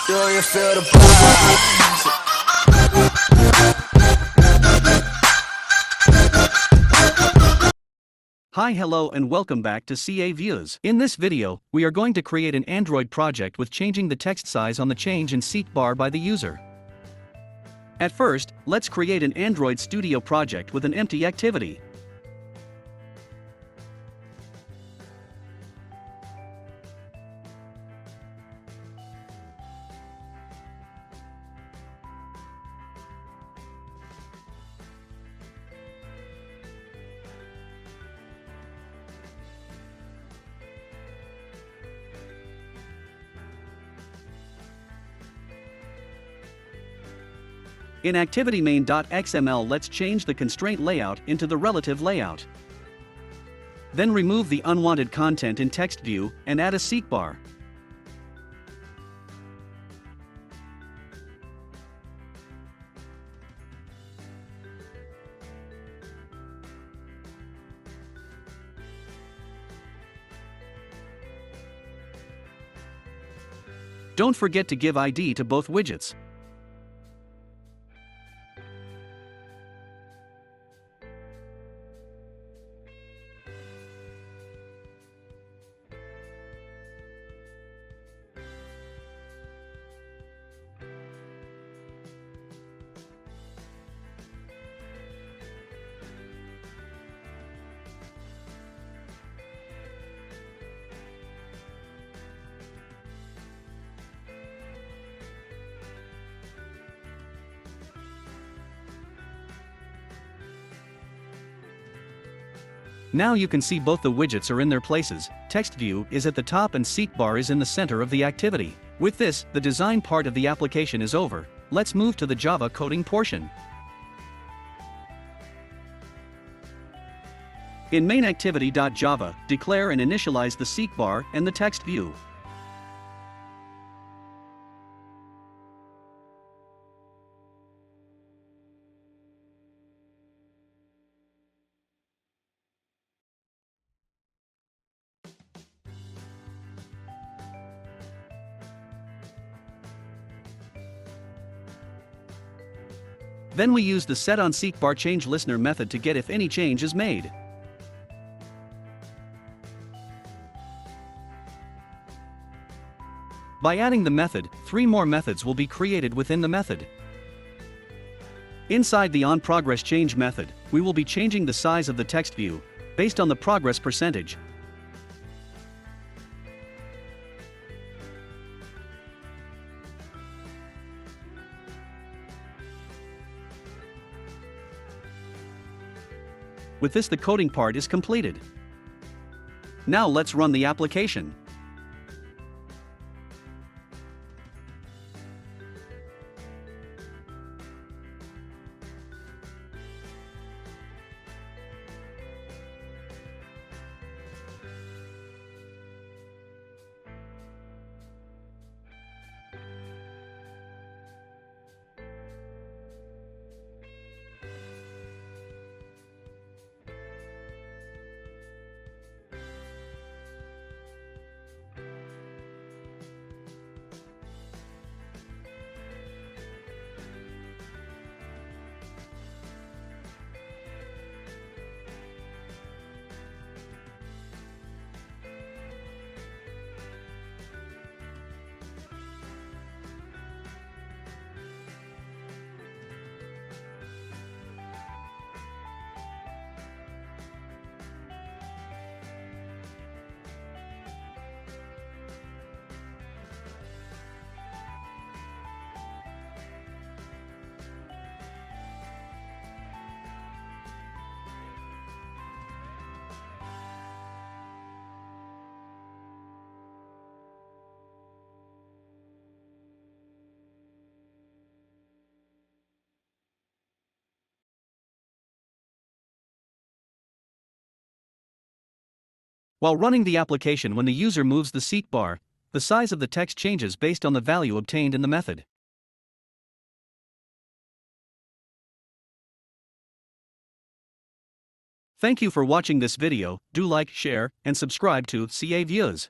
Do you feel the vibes? Hi, hello and welcome back to Viewz. In this video, we are going to create an Android project with changing the text size on the change in SeekBar by the user. At first, let's create an Android Studio project with an empty activity. In activity main.xml, let's change the constraint layout into the relative layout. Then remove the unwanted content in text view and add a SeekBar. Don't forget to give ID to both widgets. Now you can see both the widgets are in their places. Text view is at the top and SeekBar is in the center of the activity. With this, the design part of the application is over. Let's move to the Java coding portion. In main-activity.java, declare and initialize the SeekBar and the text view. Then we use the setOnSeekBarChangeListener method to get if any change is made. By adding the method, 3 more methods will be created within the method. Inside the onProgressChange method, we will be changing the size of the text view based on the progress percentage. With this, the coding part is completed. Now let's run the application. While running the application, when the user moves the SeekBar, the size of the text changes based on the value obtained in the method. Thank you for watching this video. Do like, share, and subscribe to Viewz.